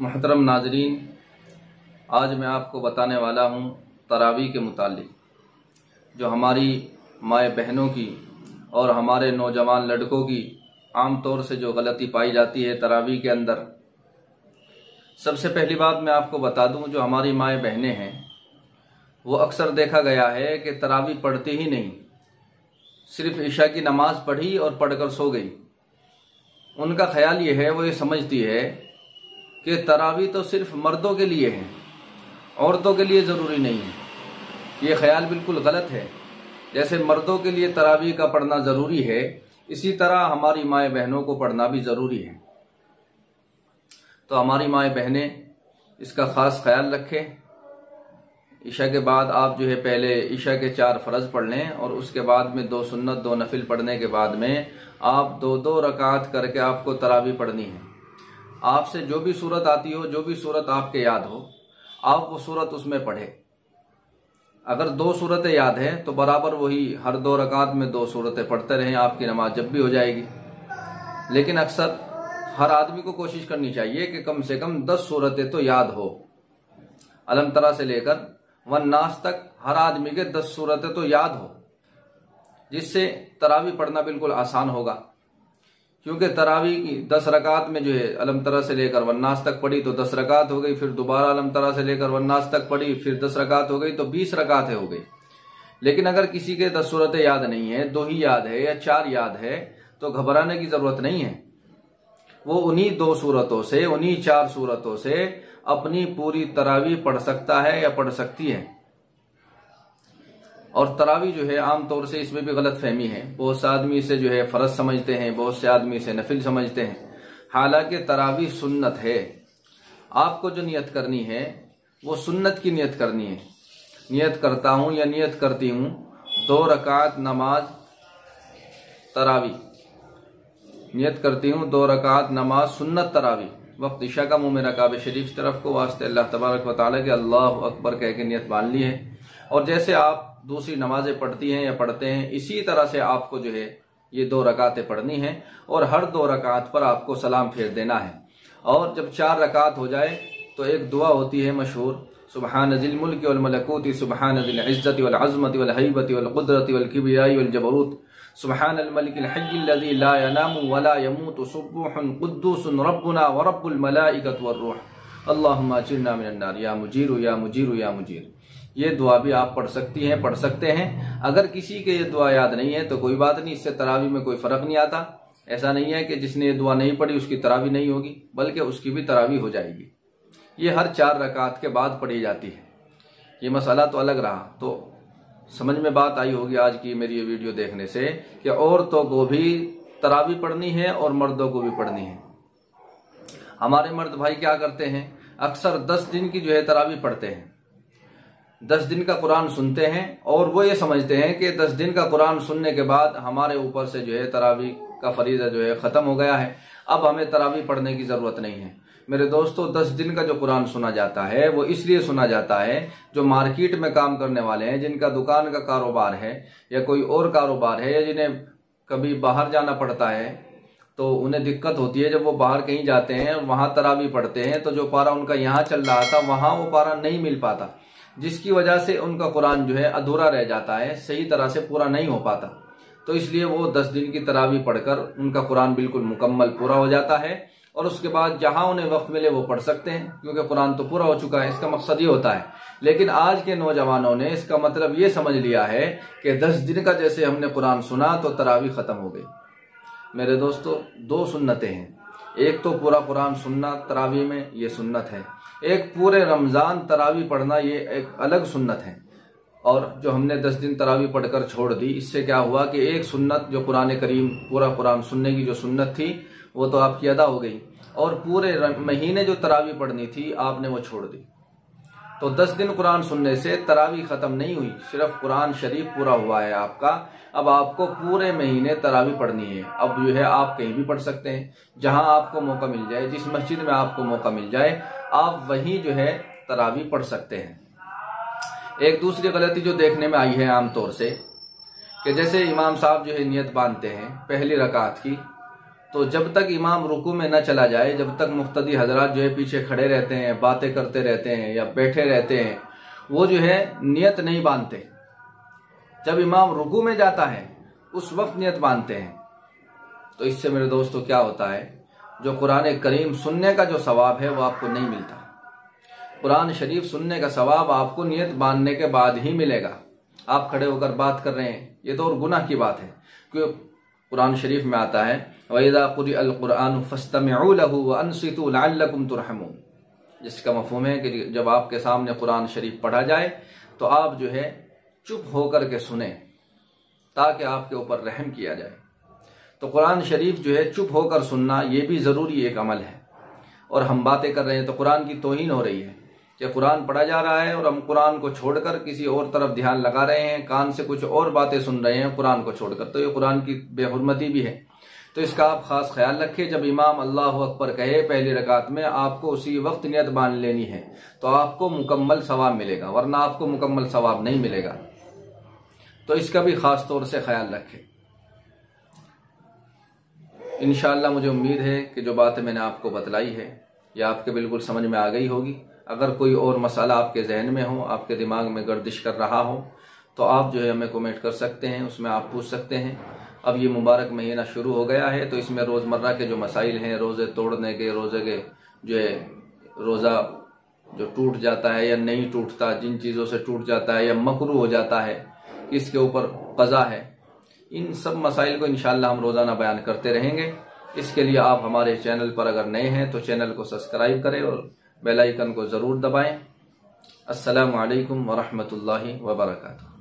मोहतरम नाजरीन, आज मैं आपको बताने वाला हूँ तरावी के मुतालिक जो हमारी माए बहनों की और हमारे नौजवान लड़कों की आम तौर से जो गलती पाई जाती है तरावी के अंदर। सबसे पहली बात मैं आपको बता दूं, जो हमारी माए बहनें हैं वो अक्सर देखा गया है कि तरावी पढ़ती ही नहीं, सिर्फ इशा की नमाज पढ़ी और पढ़कर सो गई। उनका ख्याल ये है, वो ये समझती है कि तरावी तो सिर्फ मर्दों के लिए है, औरतों के लिए ज़रूरी नहीं है। ये ख्याल बिल्कुल गलत है। जैसे मर्दों के लिए तरावी का पढ़ना ज़रूरी है, इसी तरह हमारी माए बहनों को पढ़ना भी ज़रूरी है। तो हमारी माए बहनें इसका ख़ास ख्याल रखें। ईशा के बाद आप जो है पहले ईशा के 4 फ़र्ज़ पढ़ लें और उसके बाद में 2 सुन्नत 2 नफिल पढ़ने के बाद में आप 2-2 रकात करके आपको तरावी पढ़नी है। आपसे जो भी सूरत आती हो, जो भी सूरत आपके याद हो, आप वो सूरत उसमें पढ़े। अगर 2 सूरतें याद हैं तो बराबर वही हर 2 रकात में 2 सूरतें पढ़ते रहें, आपकी नमाज जब भी हो जाएगी। लेकिन अक्सर हर आदमी को कोशिश करनी चाहिए कि कम से कम 10 सूरतें तो याद हो। अलम तरा से लेकर वन्नास तक हर आदमी के 10 सूरतें तो याद हो, जिससे तरावी पढ़ना बिल्कुल आसान होगा। क्योंकि तरावी की 10 रकात में जो है अलम तरा से लेकर वन्नास तक पढ़ी तो 10 रकात हो गई, फिर दोबारा अलम तरा से लेकर वन्नास तक पढ़ी, फिर 10 रकात हो गई तो 20 रकातें हो गई। लेकिन अगर किसी के 10 सूरतें याद नहीं है, 2 ही याद है या 4 याद है, तो घबराने की जरूरत नहीं है। वो उन्हीं 2 सूरतों से, उन्हीं 4 सूरतों से अपनी पूरी तरावी पढ़ सकता है या पढ़ सकती है। और तरावी जो है आम तौर से इसमें भी गलत फहमी है। बहुत से आदमी इसे जो है फर्ज समझते हैं, बहुत से आदमी इसे नफिल समझते हैं। हालांकि तरावी सुन्नत है। आपको जो नियत करनी है वो सुन्नत की नियत करनी है। नियत करता हूं या नियत करती हूं 2 रकात नमाज तरावी, नियत करती हूं 2 रकात नमाज सुन्नत तरावी। वक्त इशा का मुंह मेरा काबे शरीफ तरफ को वास्ते अल्लाह तबारक व तआला के अल्लाह अकबर कह के नियत मान ली है। और जैसे आप दूसरी नमाजें पढ़ती हैं या पढ़ते हैं, इसी तरह से आपको जो है ये 2 रकातें पढ़नी है और हर 2 रकात पर आपको सलाम फेर देना है। और जब 4 रकात हो जाए तो एक दुआ होती है मशहूर, सुबहान ज़िल मुल्क वल मलकूत, सुबहान ज़िल इज़्ज़त वल अज़मत वल हैबत वल कुदरत वल किब्रियाई वल जबरूत, सुबहान अल मलिकिल हय्यिल लज़ी ला यनामु वला यमूतु, सुब्बुहुन कुद्दूसुन रब्बुना व रब्बुल मलाइकति वर रूह, अल्लाहुम्मा अजिरना मिनन नार या मुजीरु या मुजीरु या मुजीर। ये दुआ भी आप पढ़ सकती हैं, पढ़ सकते हैं। अगर किसी के ये दुआ याद नहीं है तो कोई बात नहीं, इससे तरावी में कोई फर्क नहीं आता। ऐसा नहीं है कि जिसने ये दुआ नहीं पढ़ी उसकी तरावी नहीं होगी, बल्कि उसकी भी तरावी हो जाएगी। ये हर 4 रकात के बाद पढ़ी जाती है। ये मसला तो अलग रहा। तो समझ में बात आई होगी आज की मेरी ये वीडियो देखने से कि औरतों को भी तरावी पढ़नी है और मर्दों को भी पढ़नी है। हमारे मर्द भाई क्या करते हैं, अक्सर 10 दिन की जो है तरावी पढ़ते हैं, 10 दिन का कुरान सुनते हैं और वो ये समझते हैं कि 10 दिन का कुरान सुनने के बाद हमारे ऊपर से जो है तरावी का फरीज़ा जो है ख़त्म हो गया है, अब हमें तरावी पढ़ने की ज़रूरत नहीं है। मेरे दोस्तों, 10 दिन का जो कुरान सुना जाता है वो इसलिए सुना जाता है, जो मार्केट में काम करने वाले हैं, जिनका दुकान का कारोबार है या कोई और कारोबार है, या जिन्हें कभी बाहर जाना पड़ता है तो उन्हें दिक्कत होती है। जब वो बाहर कहीं जाते हैं वहां तरावी पढ़ते हैं तो जो पारा उनका यहाँ चल रहा था वहां वो पारा नहीं मिल पाता, जिसकी वजह से उनका कुरान जो है अधूरा रह जाता है, सही तरह से पूरा नहीं हो पाता। तो इसलिए वो 10 दिन की तरावी पढ़कर उनका कुरान बिल्कुल मुकम्मल पूरा हो जाता है और उसके बाद जहां उन्हें वक्त मिले वो पढ़ सकते हैं, क्योंकि कुरान तो पूरा हो चुका है। इसका मकसद ये होता है। लेकिन आज के नौजवानों ने इसका मतलब ये समझ लिया है कि 10 दिन का जैसे हमने कुरान सुना तो तरावी खत्म हो गई। मेरे दोस्तों, 2 सुन्नतें हैं। एक तो पूरा कुरान सुनना तरावी में, ये सुन्नत है। एक पूरे रमजान तरावी पढ़ना, ये एक अलग सुन्नत है। और जो हमने 10 दिन तरावी पढ़कर छोड़ दी, इससे क्या हुआ कि एक सुन्नत जो कुरान करीम पूरा कुरान सुनने की जो सुन्नत थी वो तो आपकी अदा हो गई, और पूरे महीने जो तरावी पढ़नी थी आपने वो छोड़ दी। तो 10 दिन कुरान सुनने से तरावी खत्म नहीं हुई, सिर्फ कुरान शरीफ पूरा हुआ है आपका। अब आपको पूरे महीने तरावी पढ़नी है। अब जो है आप कहीं भी पढ़ सकते हैं, जहां आपको मौका मिल जाए, जिस मस्जिद में आपको मौका मिल जाए आप वहीं जो है तरावी पढ़ सकते हैं। एक दूसरी गलती जो देखने में आई है आमतौर से, कि जैसे इमाम साहब जो है नियत बांधते हैं पहली रकात की, तो जब तक इमाम रुकू में न चला जाए, जब तक मुक्तदी हजरात जो है पीछे खड़े रहते हैं, बातें करते रहते हैं या बैठे रहते हैं, वो जो है नियत नहीं बांधते। जब इमाम रुकू में जाता है उस वक्त नियत बांधते हैं। तो इससे मेरे दोस्तों क्या होता है, जो कुरान करीम सुनने का जो सवाब है वो आपको नहीं मिलता। कुरान शरीफ सुनने का सवाब आपको नियत बांधने के बाद ही मिलेगा। आप खड़े होकर बात कर रहे हैं, ये तो और गुनाह की बात है, क्योंकि कुरान शरीफ में आता है वइज़ा क़ुरिअल क़ुरआन फ़स्तमिऊ लहू व अंसितू लअल्लकुम तुरहमून, जिसका मफ़हूम है कि जब आपके सामने कुरान शरीफ पढ़ा जाए तो आप जो है चुप होकर के सुने ताकि आपके ऊपर रहम किया जाए। तो कुरान शरीफ जो है चुप होकर सुनना ये भी ज़रूरी एक अमल है। और हम बातें कर रहे हैं तो कुरान की तौहीन हो रही है कि कुरान पढ़ा जा रहा है और हम कुरान को छोड़कर किसी और तरफ ध्यान लगा रहे हैं, कान से कुछ और बातें सुन रहे हैं कुरान को छोड़कर, तो ये कुरान की बेहुरमती भी है। तो इसका आप खास ख्याल रखें। जब इमाम अल्लाहु अकबर कहे पहली रकात में, आपको उसी वक्त नियत बांध लेनी है, तो आपको मुकम्मल सवाब मिलेगा, वरना आपको मुकम्मल सवाब नहीं मिलेगा। तो इसका भी खास तौर से ख्याल रखें। इंशाअल्लाह मुझे उम्मीद है कि जो बातें मैंने आपको बतलाई है यह आपके बिल्कुल समझ में आ गई होगी। अगर कोई और मसाला आपके जहन में हो, आपके दिमाग में गर्दिश कर रहा हो, तो आप जो है हमें कमेंट कर सकते हैं, उसमें आप पूछ सकते हैं। अब ये मुबारक महीना शुरू हो गया है, तो इसमें रोज़मर्रा के जो मसाइल हैं, रोज़े तोड़ने के, रोज़े के जो है रोज़ा जो टूट जाता है या नहीं टूटता, जिन चीज़ों से टूट जाता है या मकरूह हो जाता है, इसके ऊपर क़ज़ा है, इन सब मसाइल को इंशाअल्लाह हम रोज़ाना बयान करते रहेंगे। इसके लिए आप हमारे चैनल पर अगर नए हैं तो चैनल को सब्सक्राइब करें और बेल आइकन को ज़रूर दबाएं। अस्सलामु अलैकुम व रहमतुल्लाहि व बरकातुहू।